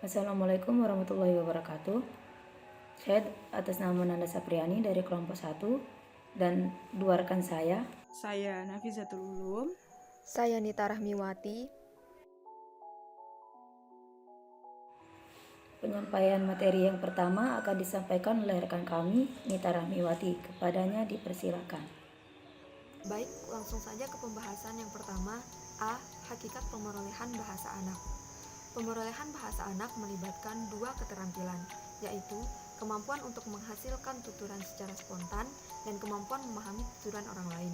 Assalamualaikum warahmatullahi wabarakatuh. Saya atas nama Nanda Sapriani dari kelompok 1 dan dua rekan saya. Saya Nafizatul Ulum. Saya Nita Rahmiwati. Penyampaian materi yang pertama akan disampaikan oleh rekan kami, Nita Rahmiwati. Kepadanya dipersilakan. Baik, langsung saja ke pembahasan yang pertama. A. Hakikat pemerolehan bahasa anak. Pemerolehan bahasa anak melibatkan dua keterampilan, yaitu kemampuan untuk menghasilkan tuturan secara spontan dan kemampuan memahami tuturan orang lain.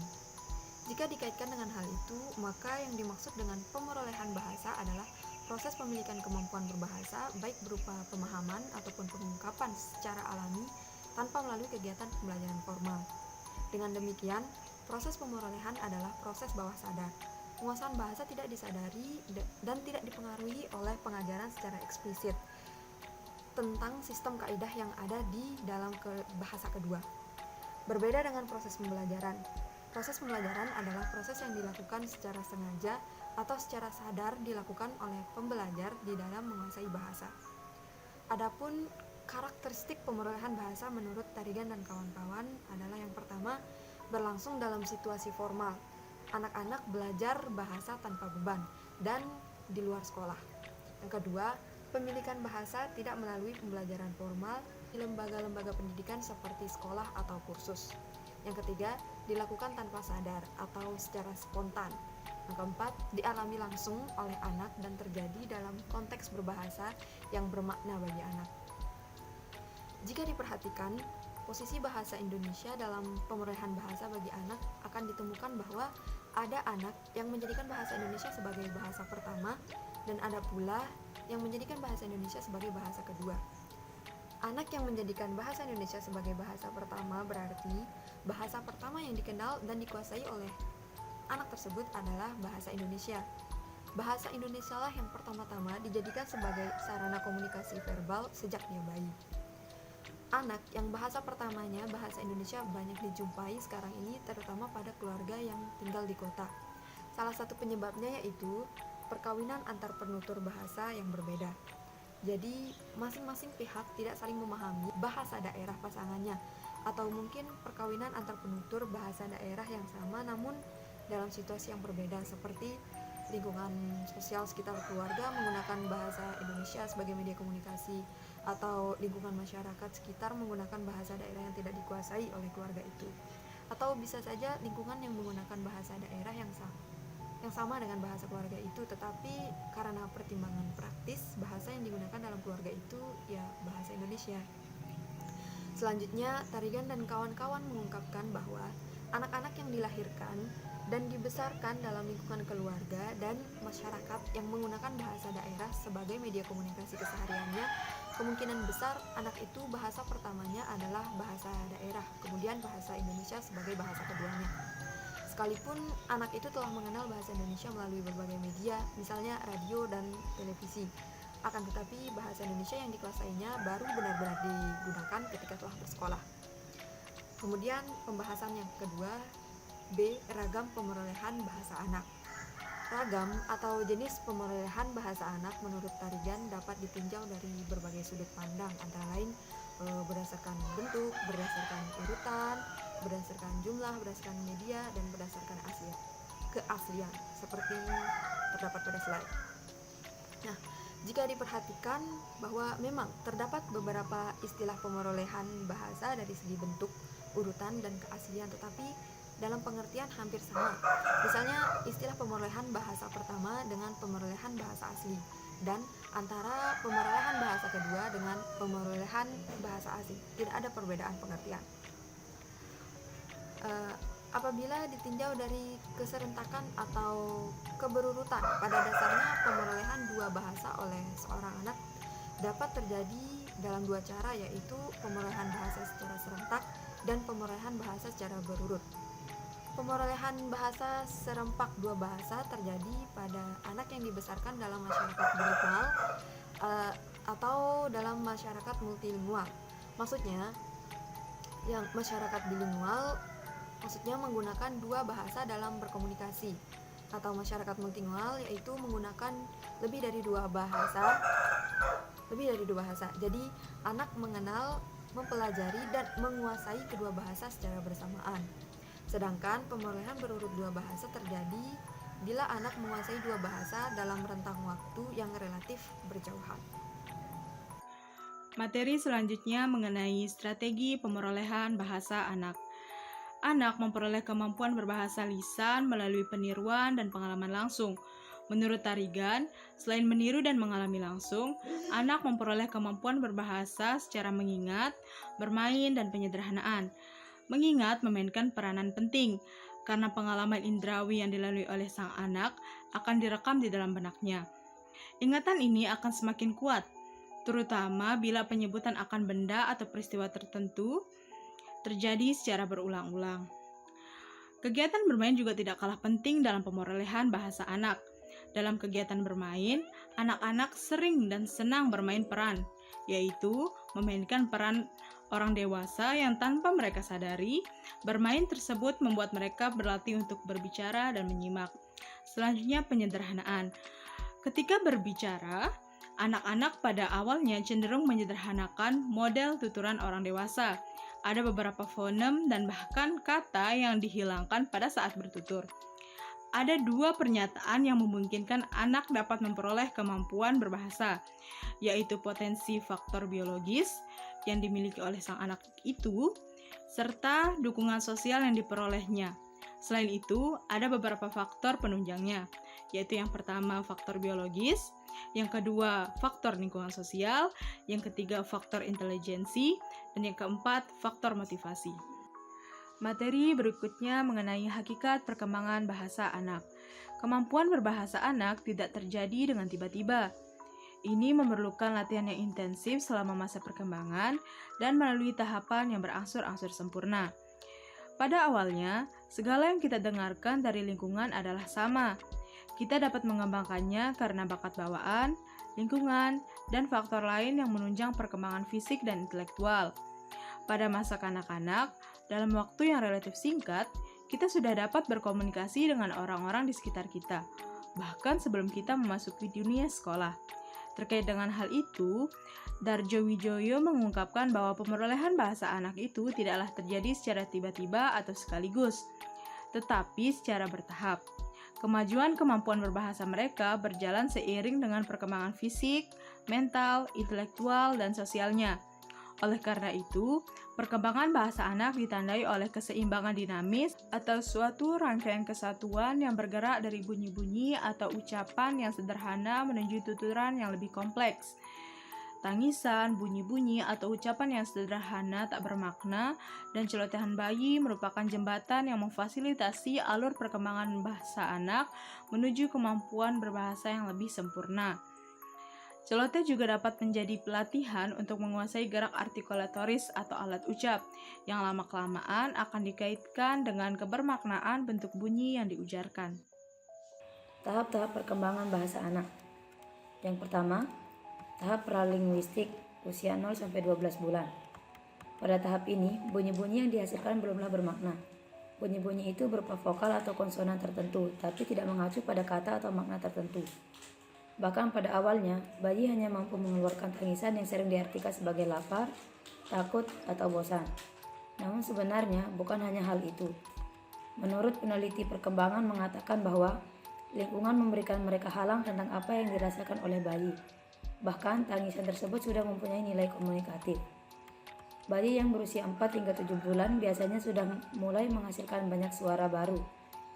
Jika dikaitkan dengan hal itu, maka yang dimaksud dengan pemerolehan bahasa adalah proses pemilikan kemampuan berbahasa, baik berupa pemahaman ataupun pengungkapan secara alami tanpa melalui kegiatan pembelajaran formal. Dengan demikian, proses pemerolehan adalah proses bawah sadar. Penguasaan bahasa tidak disadari dan tidak dipengaruhi oleh pengajaran secara eksplisit tentang sistem kaidah yang ada di dalam bahasa kedua. Berbeda dengan proses pembelajaran. Proses pembelajaran adalah proses yang dilakukan secara sengaja atau secara sadar dilakukan oleh pembelajar di dalam menguasai bahasa. Adapun karakteristik pemerolehan bahasa menurut Tarigan dan kawan-kawan adalah yang pertama, berlangsung dalam situasi formal. Anak-anak belajar bahasa tanpa beban dan di luar sekolah. Yang kedua, pemilikan bahasa tidak melalui pembelajaran formal di lembaga-lembaga pendidikan seperti sekolah atau kursus. Yang ketiga, dilakukan tanpa sadar atau secara spontan. Yang keempat, dialami langsung oleh anak dan terjadi dalam konteks berbahasa yang bermakna bagi anak. Jika diperhatikan, posisi bahasa Indonesia dalam pemerolehan bahasa bagi anak akan ditemukan bahwa ada anak yang menjadikan bahasa Indonesia sebagai bahasa pertama dan ada pula yang menjadikan bahasa Indonesia sebagai bahasa kedua. Anak yang menjadikan bahasa Indonesia sebagai bahasa pertama berarti bahasa pertama yang dikenal dan dikuasai oleh anak tersebut adalah bahasa Indonesia. Bahasa Indonesia lah yang pertama-tama dijadikan sebagai sarana komunikasi verbal sejak dia bayi. Anak yang bahasa pertamanya bahasa Indonesia banyak dijumpai sekarang ini terutama pada keluarga yang tinggal di kota. Salah satu penyebabnya yaitu perkawinan antar penutur bahasa yang berbeda. Jadi masing-masing pihak tidak saling memahami bahasa daerah pasangannya, atau mungkin perkawinan antar penutur bahasa daerah yang sama namun dalam situasi yang berbeda, seperti lingkungan sosial sekitar keluarga menggunakan bahasa Indonesia sebagai media komunikasi, atau lingkungan masyarakat sekitar menggunakan bahasa daerah yang tidak dikuasai oleh keluarga itu, atau bisa saja lingkungan yang menggunakan bahasa daerah yang sama dengan bahasa keluarga itu, tetapi karena pertimbangan praktis bahasa yang digunakan dalam keluarga itu ya bahasa Indonesia. Selanjutnya, Tarigan dan kawan-kawan mengungkapkan bahwa anak-anak yang dilahirkan dan dibesarkan dalam lingkungan keluarga dan masyarakat yang menggunakan bahasa daerah sebagai media komunikasi kesehariannya, kemungkinan besar anak itu bahasa pertamanya adalah bahasa daerah, kemudian bahasa Indonesia sebagai bahasa keduanya. Sekalipun anak itu telah mengenal bahasa Indonesia melalui berbagai media, misalnya radio dan televisi, akan tetapi bahasa Indonesia yang dikuasainya baru benar-benar digunakan ketika telah bersekolah. Kemudian pembahasan yang kedua, B. Ragam pemerolehan bahasa anak. Ragam atau jenis pemerolehan bahasa anak menurut Tarigan dapat ditinjau dari berbagai sudut pandang, antara lain berdasarkan bentuk, berdasarkan urutan, berdasarkan jumlah, berdasarkan media, dan berdasarkan keaslian seperti terdapat pada slide. Nah, jika diperhatikan bahwa memang terdapat beberapa istilah pemerolehan bahasa dari segi bentuk, urutan, dan keaslian, tetapi dalam pengertian hampir sama. Misalnya istilah pemerolehan bahasa pertama dengan pemerolehan bahasa asli, dan antara pemerolehan bahasa kedua dengan pemerolehan bahasa asing tidak ada perbedaan pengertian. Apabila ditinjau dari keserentakan atau keberurutan, pada dasarnya pemerolehan dua bahasa oleh seorang anak dapat terjadi dalam dua cara, yaitu pemerolehan bahasa secara serentak dan pemerolehan bahasa secara berurut. Pemerolehan bahasa serempak dua bahasa terjadi pada anak yang dibesarkan dalam masyarakat bilingual atau dalam masyarakat multilingual. Maksudnya, yang masyarakat bilingual maksudnya menggunakan dua bahasa dalam berkomunikasi, atau masyarakat multilingual yaitu menggunakan lebih dari dua bahasa lebih dari 2 bahasa. Jadi, anak mengenal, mempelajari, dan menguasai kedua bahasa secara bersamaan. Sedangkan pemerolehan berurut 2 bahasa terjadi bila anak menguasai 2 bahasa dalam rentang waktu yang relatif berjauhan. Materi selanjutnya mengenai strategi pemerolehan bahasa anak. Anak memperoleh kemampuan berbahasa lisan melalui peniruan dan pengalaman langsung. Menurut Tarigan, selain meniru dan mengalami langsung, anak memperoleh kemampuan berbahasa secara mengingat, bermain, dan penyederhanaan. Mengingat memainkan peranan penting, karena pengalaman indrawi yang dilalui oleh sang anak akan direkam di dalam benaknya. Ingatan ini akan semakin kuat, terutama bila penyebutan akan benda atau peristiwa tertentu terjadi secara berulang-ulang. Kegiatan bermain juga tidak kalah penting dalam pemerolehan bahasa anak. Dalam kegiatan bermain, anak-anak sering dan senang bermain peran, yaitu memainkan peran orang dewasa yang tanpa mereka sadari, bermain tersebut membuat mereka berlatih untuk berbicara dan menyimak. Selanjutnya, penyederhanaan. Ketika berbicara, anak-anak pada awalnya cenderung menyederhanakan model tuturan orang dewasa. Ada beberapa fonem dan bahkan kata yang dihilangkan pada saat bertutur. Ada 2 pernyataan yang memungkinkan anak dapat memperoleh kemampuan berbahasa, yaitu potensi faktor biologis yang dimiliki oleh sang anak itu, serta dukungan sosial yang diperolehnya. Selain itu, ada beberapa faktor penunjangnya, yaitu yang pertama faktor biologis, yang kedua faktor lingkungan sosial, yang ketiga faktor intelijensi, dan yang keempat faktor motivasi. Materi berikutnya mengenai hakikat perkembangan bahasa anak. Kemampuan berbahasa anak tidak terjadi dengan tiba-tiba. Ini memerlukan latihan yang intensif selama masa perkembangan dan melalui tahapan yang berangsur-angsur sempurna. Pada awalnya, segala yang kita dengarkan dari lingkungan adalah sama. Kita dapat mengembangkannya karena bakat bawaan, lingkungan, dan faktor lain yang menunjang perkembangan fisik dan intelektual. Pada masa kanak-kanak, dalam waktu yang relatif singkat, kita sudah dapat berkomunikasi dengan orang-orang di sekitar kita, bahkan sebelum kita memasuki dunia sekolah. Terkait dengan hal itu, Darjo Wijoyo mengungkapkan bahwa pemerolehan bahasa anak itu tidaklah terjadi secara tiba-tiba atau sekaligus, tetapi secara bertahap. Kemajuan kemampuan berbahasa mereka berjalan seiring dengan perkembangan fisik, mental, intelektual, dan sosialnya. Oleh karena itu, perkembangan bahasa anak ditandai oleh keseimbangan dinamis atau suatu rangkaian kesatuan yang bergerak dari bunyi-bunyi atau ucapan yang sederhana menuju tuturan yang lebih kompleks. Tangisan, bunyi-bunyi, atau ucapan yang sederhana tak bermakna, dan celotehan bayi merupakan jembatan yang memfasilitasi alur perkembangan bahasa anak menuju kemampuan berbahasa yang lebih sempurna. Celoteh juga dapat menjadi pelatihan untuk menguasai gerak artikulatoris atau alat ucap, yang lama-kelamaan akan dikaitkan dengan kebermaknaan bentuk bunyi yang diujarkan. Tahap-tahap perkembangan bahasa anak. Yang pertama, tahap pralinguistik usia 0-12 bulan. Pada tahap ini, bunyi-bunyi yang dihasilkan belumlah bermakna. Bunyi-bunyi itu berupa vokal atau konsonan tertentu, tapi tidak mengacu pada kata atau makna tertentu. Bahkan pada awalnya, bayi hanya mampu mengeluarkan tangisan yang sering diartikan sebagai lapar, takut, atau bosan. Namun sebenarnya bukan hanya hal itu. Menurut peneliti perkembangan mengatakan bahwa lingkungan memberikan mereka halang tentang apa yang dirasakan oleh bayi. Bahkan tangisan tersebut sudah mempunyai nilai komunikatif. Bayi yang berusia 4 hingga 7 bulan biasanya sudah mulai menghasilkan banyak suara baru,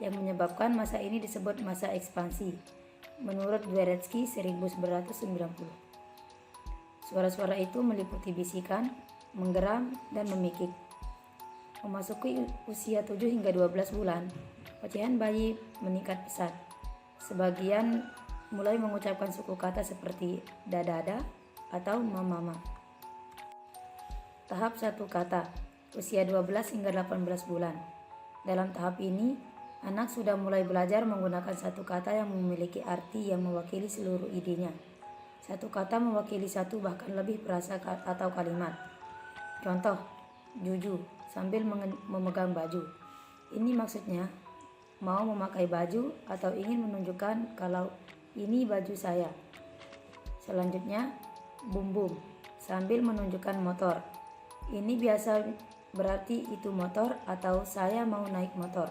yang menyebabkan masa ini disebut masa ekspansi. Menurut Dweretsky 1990. Suara-suara itu meliputi bisikan, menggeram, dan memikik. Memasuki usia 7 hingga 12 bulan, ocehan bayi meningkat pesat. Sebagian mulai mengucapkan suku kata seperti dadada atau mamama. Tahap 1 kata, usia 12 hingga 18 bulan. Dalam tahap ini, anak sudah mulai belajar menggunakan satu kata yang memiliki arti yang mewakili seluruh idenya. Satu kata mewakili satu bahkan lebih frasa atau kalimat. Contoh, juju sambil memegang baju. Ini maksudnya mau memakai baju atau ingin menunjukkan kalau ini baju saya. Selanjutnya, bum bum sambil menunjukkan motor. Ini biasa berarti itu motor atau saya mau naik motor.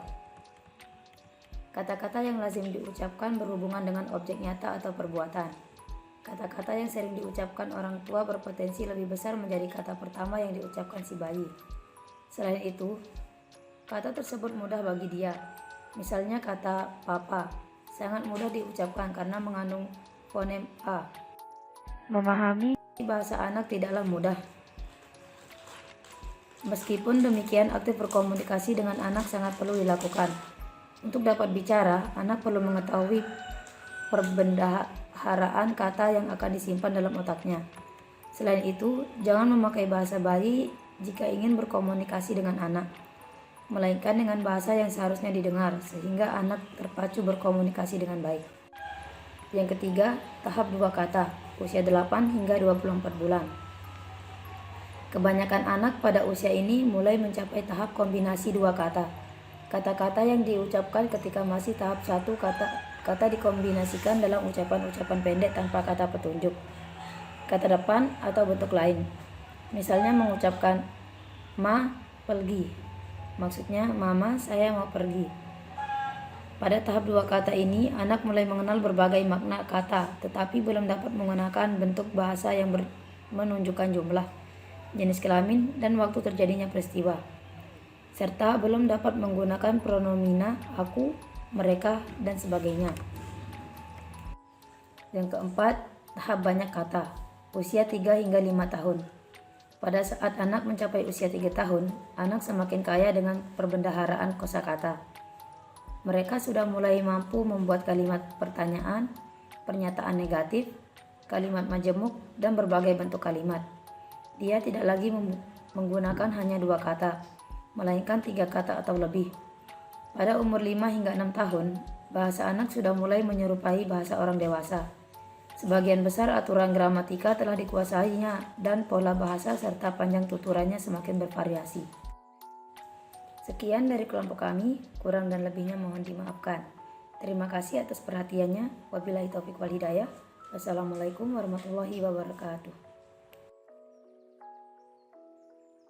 Kata-kata yang lazim diucapkan berhubungan dengan objek nyata atau perbuatan. Kata-kata yang sering diucapkan orang tua berpotensi lebih besar menjadi kata pertama yang diucapkan si bayi. Selain itu, kata tersebut mudah bagi dia. Misalnya kata papa, sangat mudah diucapkan karena mengandung fonem A. Memahami bahasa anak tidaklah mudah. Meskipun demikian, aktif berkomunikasi dengan anak sangat perlu dilakukan. Untuk dapat bicara, anak perlu mengetahui perbendaharaan kata yang akan disimpan dalam otaknya. Selain itu, jangan memakai bahasa bayi jika ingin berkomunikasi dengan anak, melainkan dengan bahasa yang seharusnya didengar, sehingga anak terpacu berkomunikasi dengan baik. Yang ketiga, tahap 2 kata, usia 8 hingga 24 bulan. Kebanyakan anak pada usia ini mulai mencapai tahap kombinasi 2 kata. Kata-kata yang diucapkan ketika masih tahap 1 kata dikombinasikan dalam ucapan-ucapan pendek tanpa kata petunjuk, kata depan atau bentuk lain. Misalnya mengucapkan ma pergi, maksudnya mama saya mau pergi. Pada tahap 2 kata ini, anak mulai mengenal berbagai makna kata, tetapi belum dapat menggunakan bentuk bahasa yang menunjukkan jumlah, jenis kelamin, dan waktu terjadinya peristiwa, serta belum dapat menggunakan pronomina aku, mereka, dan sebagainya. Yang keempat, tahap banyak kata, usia 3 hingga 5 tahun. Pada saat anak mencapai usia 3 tahun, anak semakin kaya dengan perbendaharaan kosakata. Mereka sudah mulai mampu membuat kalimat pertanyaan, pernyataan negatif, kalimat majemuk, dan berbagai bentuk kalimat. Dia tidak lagi menggunakan hanya 2 kata, melainkan 3 kata atau lebih. Pada umur 5 hingga 6 tahun, bahasa anak sudah mulai menyerupai bahasa orang dewasa. Sebagian besar aturan gramatika telah dikuasainya dan pola bahasa serta panjang tuturannya semakin bervariasi. Sekian dari kelompok kami, kurang dan lebihnya mohon dimaafkan. Terima kasih atas perhatiannya. Wabillahi taufiq wal hidayah. Wassalamualaikum warahmatullahi wabarakatuh.